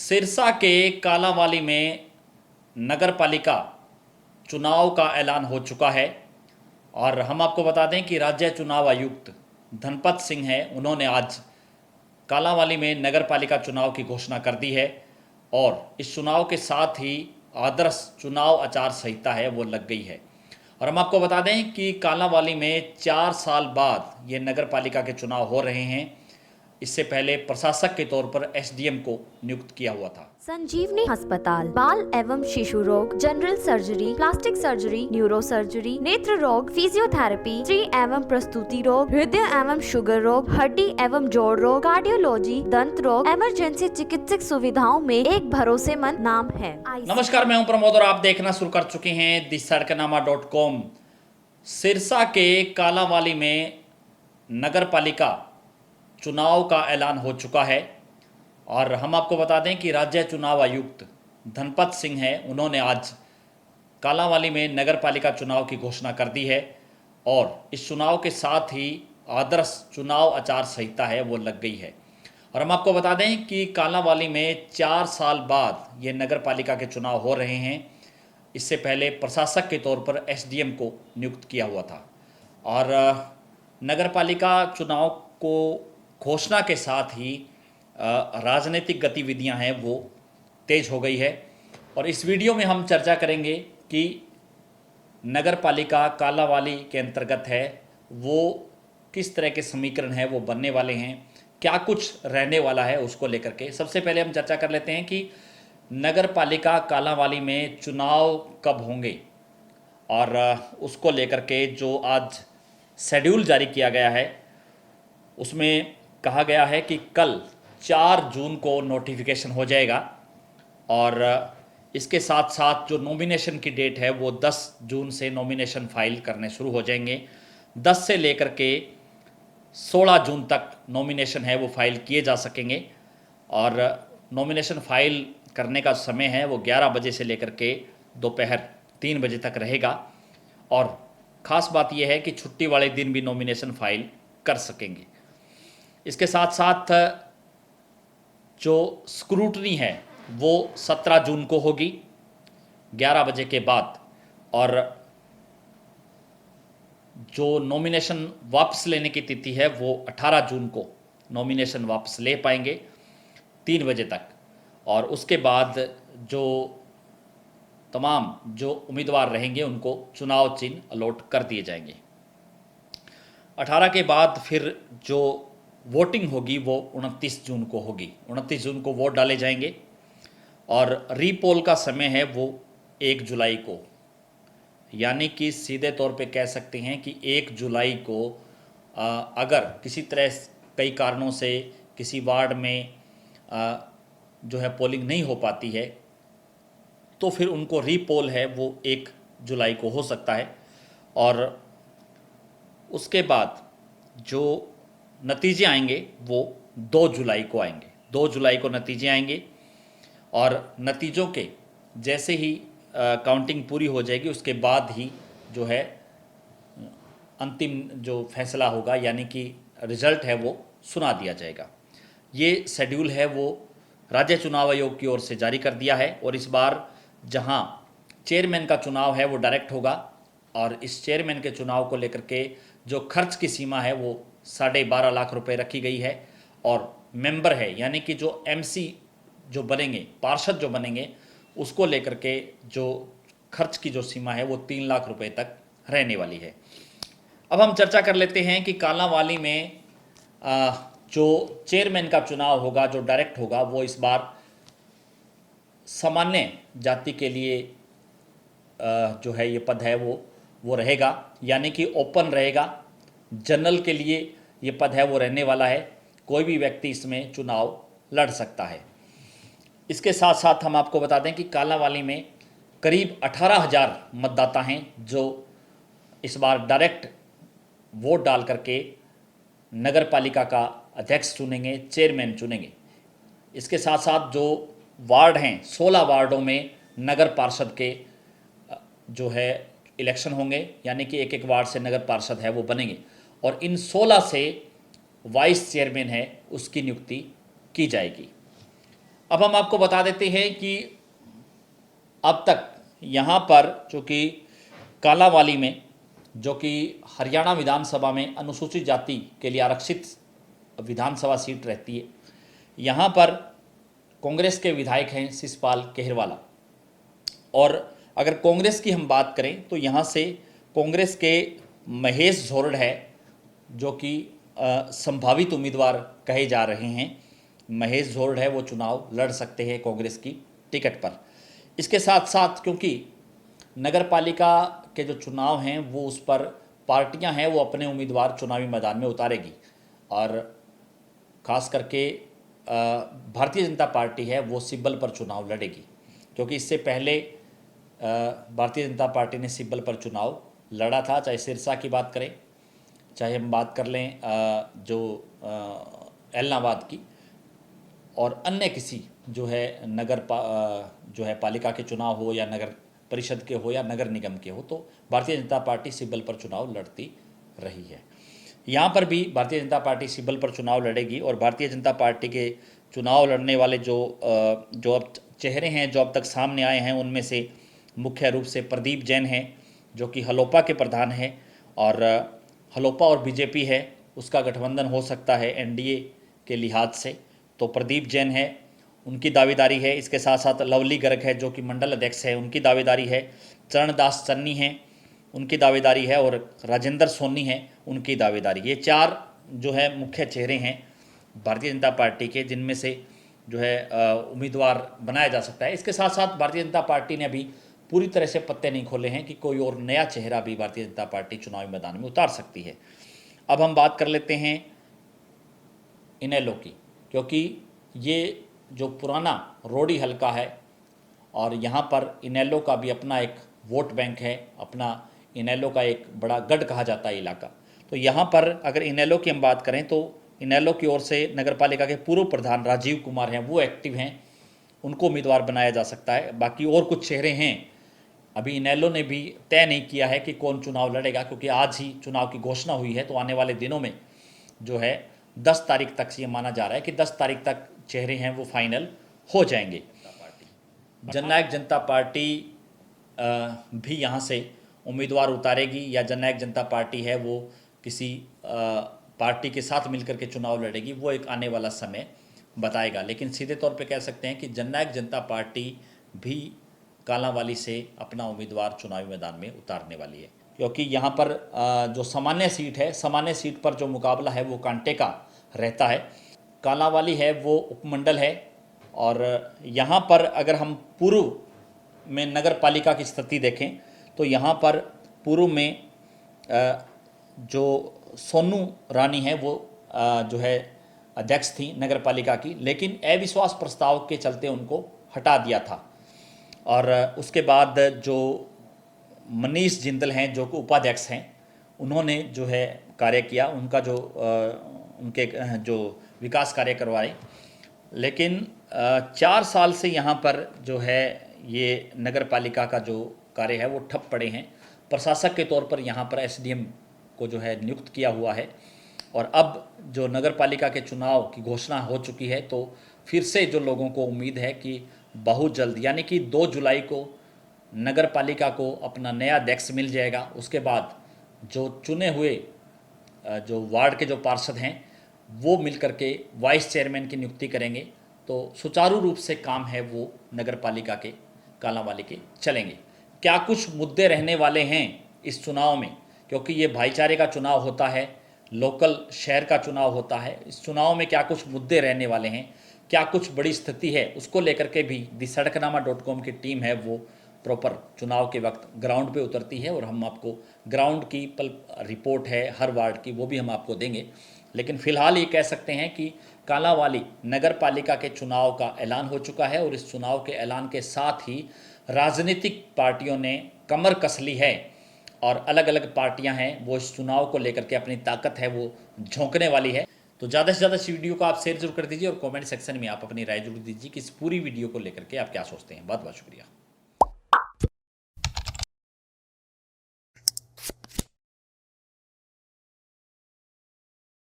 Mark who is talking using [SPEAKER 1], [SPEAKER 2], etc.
[SPEAKER 1] सिरसा के कालांवाली में नगर पालिका चुनाव का ऐलान हो चुका है और हम आपको बता दें कि राज्य चुनाव आयुक्त धनपत सिंह हैं, उन्होंने आज कालांवाली में नगर पालिका चुनाव की घोषणा कर दी है और इस चुनाव के साथ ही आदर्श चुनाव आचार संहिता है वो लग गई है। और हम आपको बता दें कि कालांवाली में 4 साल बाद ये नगर पालिका के चुनाव हो रहे हैं। इससे पहले प्रशासक के तौर पर एसडीएम को नियुक्त किया हुआ था।
[SPEAKER 2] संजीवनी अस्पताल बाल एवं शिशु रोग, general surgery, plastic surgery, neuro surgery, नेत्र रोग, फिजियोथेरेपी, स्त्री एवं प्रस्तुति रोग, हृदय एवं शुगर रोग, हड्डी एवं जोड़ रोग, कार्डियोलॉजी, दंत रोग, इमरजेंसी चिकित्सक सुविधाओं में एक भरोसेमंद नाम है।
[SPEAKER 1] नमस्कार, मैं हूं प्रमोद और आप देखना शुरू कर चुके हैं दिसड़कनामा.com। सिरसा के कालांवाली में नगर पालिका चुनाव का ऐलान हो चुका है और हम आपको बता दें कि राज्य चुनाव आयुक्त धनपत सिंह हैं, उन्होंने आज कालांवाली में नगर पालिका चुनाव की घोषणा कर दी है और इस चुनाव के साथ ही आदर्श चुनाव आचार संहिता है वो लग गई है। और हम आपको बता दें कि कालांवाली में 4 साल बाद ये नगर पालिका के चुनाव हो रहे हैं। इससे पहले प्रशासक के तौर पर एसडीएम को नियुक्त किया हुआ था और नगर पालिका चुनाव को घोषणा के साथ ही राजनीतिक गतिविधियां हैं वो तेज हो गई है। और इस वीडियो में हम चर्चा करेंगे कि नगर पालिका कालांवाली के अंतर्गत है वो किस तरह के समीकरण है वो बनने वाले हैं, क्या कुछ रहने वाला है उसको लेकर के। सबसे पहले हम चर्चा कर लेते हैं कि नगर पालिका कालांवाली में चुनाव कब होंगे और उसको लेकर के जो आज शेड्यूल जारी किया गया है उसमें कहा गया है कि कल 4 जून को नोटिफिकेशन हो जाएगा और इसके साथ साथ जो नॉमिनेशन की डेट है वो 10 जून से नॉमिनेशन फाइल करने शुरू हो जाएंगे। 10 से लेकर के 16 जून तक नॉमिनेशन है वो फाइल किए जा सकेंगे और नॉमिनेशन फाइल करने का समय है वो 11 बजे से लेकर के दोपहर 3 बजे तक रहेगा। और ख़ास बात यह है कि छुट्टी वाले दिन भी नॉमिनेशन फाइल कर सकेंगे। इसके साथ साथ जो स्क्रूटनी है वो 17 जून को होगी 11 बजे के बाद और जो नॉमिनेशन वापस लेने की तिथि है वो 18 जून को नॉमिनेशन वापस ले पाएंगे 3 बजे तक। और उसके बाद जो तमाम जो उम्मीदवार रहेंगे उनको चुनाव चिन्ह अलॉट कर दिए जाएंगे। 18 के बाद फिर जो वोटिंग होगी वो 29 जून को होगी। 29 जून को वोट डाले जाएंगे और रीपोल का समय है वो 1 जुलाई को, यानी कि सीधे तौर पे कह सकते हैं कि 1 जुलाई को अगर किसी तरह कई कारणों से किसी वार्ड में जो है पोलिंग नहीं हो पाती है तो फिर उनको रीपोल है वो 1 जुलाई को हो सकता है। और उसके बाद जो नतीजे आएंगे वो 2 जुलाई को आएंगे। 2 जुलाई को नतीजे आएंगे और नतीजों के जैसे ही काउंटिंग पूरी हो जाएगी उसके बाद ही जो है अंतिम जो फैसला होगा यानी कि रिजल्ट है वो सुना दिया जाएगा। ये शेड्यूल है वो राज्य चुनाव आयोग की ओर से जारी कर दिया है और इस बार जहां चेयरमैन का चुनाव है वो डायरेक्ट होगा और इस चेयरमैन के चुनाव को लेकर के जो खर्च की सीमा है वो 12.5 लाख रुपए रखी गई है और मेंबर है यानी कि जो एमसी जो बनेंगे, पार्षद जो बनेंगे, उसको लेकर के जो खर्च की जो सीमा है वो 3 लाख रुपए तक रहने वाली है। अब हम चर्चा कर लेते हैं कि कालांवाली में जो चेयरमैन का चुनाव होगा जो डायरेक्ट होगा वो इस बार सामान्य जाति के लिए जो है ये पद है वो रहेगा, यानी कि ओपन रहेगा। जनरल के लिए ये पद है वो रहने वाला है, कोई भी व्यक्ति इसमें चुनाव लड़ सकता है। इसके साथ साथ हम आपको बता दें कि कालांवाली में करीब 18,000 मतदाता हैं जो इस बार डायरेक्ट वोट डाल करके नगर पालिका का अध्यक्ष चुनेंगे, चेयरमैन चुनेंगे। इसके साथ साथ जो वार्ड हैं 16 वार्डों में नगर पार्षद के जो है इलेक्शन होंगे, यानी कि एक एक वार्ड से नगर पार्षद है वो बनेंगे और इन 16 से वाइस चेयरमैन है उसकी नियुक्ति की जाएगी। अब हम आपको बता देते हैं कि अब तक यहाँ पर चूँकि कालांवाली में, जो कि हरियाणा विधानसभा में अनुसूचित जाति के लिए आरक्षित विधानसभा सीट रहती है, यहाँ पर कांग्रेस के विधायक हैं शिषपाल केहरवाला। और अगर कांग्रेस की हम बात करें तो यहाँ से कांग्रेस के महेश झोरड है, जो कि संभावित उम्मीदवार कहे जा रहे हैं। महेश झोरड है, वो चुनाव लड़ सकते हैं कांग्रेस की टिकट पर। इसके साथ साथ क्योंकि नगर पालिका के जो चुनाव हैं वो उस पर पार्टियां हैं वो अपने उम्मीदवार चुनावी मैदान में उतारेगी, और ख़ास करके भारतीय जनता पार्टी है वो सिब्बल पर चुनाव लड़ेगी, क्योंकि इससे पहले भारतीय जनता पार्टी ने सिब्बल पर चुनाव लड़ा था। चाहे सिरसा की बात करें, चाहे हम बात कर लें जो एलनाबाद की, और अन्य किसी जो है जो है पालिका के चुनाव हो या नगर परिषद के हो या नगर निगम के हो, तो भारतीय जनता पार्टी सिब्बल पर चुनाव लड़ती रही है। यहाँ पर भी भारतीय जनता पार्टी सिब्बल पर चुनाव लड़ेगी, और भारतीय जनता पार्टी के चुनाव लड़ने वाले जो अब चेहरे हैं जो अब तक सामने आए हैं, उनमें से मुख्य रूप से प्रदीप जैन हैं, जो कि हलोपा के प्रधान हैं, और हलोपा और बीजेपी है उसका गठबंधन हो सकता है एनडीए के लिहाज से, तो प्रदीप जैन है, उनकी दावेदारी है। इसके साथ साथ लवली गर्ग है, जो कि मंडल अध्यक्ष है, उनकी दावेदारी है। चरणदास चन्नी हैं, उनकी दावेदारी है, और राजेंद्र सोनी है, उनकी दावेदारी। ये चार जो है मुख्य चेहरे हैं भारतीय जनता पार्टी के, जिनमें से जो है उम्मीदवार बनाया जा सकता है। इसके साथ साथ भारतीय जनता पार्टी ने अभी पूरी तरह से पत्ते नहीं खोले हैं कि कोई और नया चेहरा भी भारतीय जनता पार्टी चुनावी मैदान में उतार सकती है। अब हम बात कर लेते हैं इनेलो की, क्योंकि ये जो पुराना रोडी हलका है, और यहाँ पर इनेलो का भी अपना एक वोट बैंक है, अपना इनेलो का एक बड़ा गढ़ कहा जाता है इलाका। तो यहाँ पर अगर इनेलो की हम बात करें तो इनेलो की ओर से नगरपालिका के पूर्व प्रधान राजीव कुमार हैं, वो एक्टिव हैं, उनको उम्मीदवार बनाया जा सकता है। बाकी और कुछ चेहरे हैं, अभी इनेलो ने भी तय नहीं किया है कि कौन चुनाव लड़ेगा, क्योंकि आज ही चुनाव की घोषणा हुई है। तो आने वाले दिनों में जो है 10 तारीख तक से ये माना जा रहा है कि 10 तारीख तक चेहरे हैं वो फाइनल हो जाएंगे। जननायक जनता पार्टी भी यहाँ से उम्मीदवार उतारेगी, या जननायक जनता पार्टी है वो किसी पार्टी के साथ मिलकर के चुनाव लड़ेगी, वो एक आने वाला समय बताएगा। लेकिन सीधे तौर पे कह सकते हैं कि जननायक जनता पार्टी भी कालांवाली से अपना उम्मीदवार चुनावी मैदान में उतारने वाली है, क्योंकि यहाँ पर जो सामान्य सीट है, सामान्य सीट पर जो मुकाबला है वो कांटे का रहता है। कालांवाली है वो उपमंडल है, और यहाँ पर अगर हम पूर्व में नगर पालिका की स्थिति देखें तो यहाँ पर पूर्व में जो सोनू रानी है वो जो है अध्यक्ष थी नगर पालिका की, लेकिन अविश्वास प्रस्ताव के चलते उनको हटा दिया था। और उसके बाद जो मनीष जिंदल हैं जो कि उपाध्यक्ष हैं, उन्होंने जो है कार्य किया, उनका जो उनके जो विकास कार्य करवाए। लेकिन 4 साल से यहाँ पर जो है ये नगर पालिका का जो कार्य है वो ठप पड़े हैं। प्रशासक के तौर पर यहाँ पर एसडीएम को जो है नियुक्त किया हुआ है, और अब जो नगर पालिका के चुनाव की घोषणा हो चुकी है, तो फिर से जो लोगों को उम्मीद है कि बहुत जल्द यानी कि 2 जुलाई को नगर पालिका को अपना नया अध्यक्ष मिल जाएगा। उसके बाद जो चुने हुए जो वार्ड के जो पार्षद हैं वो मिलकर के वाइस चेयरमैन की नियुक्ति करेंगे, तो सुचारू रूप से काम है वो नगर पालिका के कालांवाली के चलेंगे। क्या कुछ मुद्दे रहने वाले हैं इस चुनाव में, क्योंकि ये भाईचारे का चुनाव होता है, लोकल शहर का चुनाव होता है। इस चुनाव में क्या कुछ मुद्दे रहने वाले हैं, क्या कुछ बड़ी स्थिति है, उसको लेकर के भी दिसड़कनामा.com की टीम है वो प्रॉपर चुनाव के वक्त ग्राउंड पे उतरती है, और हम आपको ग्राउंड की रिपोर्ट है हर वार्ड की, वो भी हम आपको देंगे। लेकिन फिलहाल ये कह सकते हैं कि कालांवाली नगर पालिका के चुनाव का ऐलान हो चुका है, और इस चुनाव के ऐलान के साथ ही राजनीतिक पार्टियों ने कमर कस ली है, और अलग अलग पार्टियां हैं वो इस चुनाव को लेकर के अपनी ताकत है वो झोंकने वाली है। तो ज़्यादा से ज़्यादा इस वीडियो को आप शेयर जरूर कर दीजिए, और कमेंट सेक्शन में आप अपनी राय जरूर दीजिए कि इस पूरी वीडियो को लेकर के आप क्या सोचते हैं। बहुत बहुत शुक्रिया।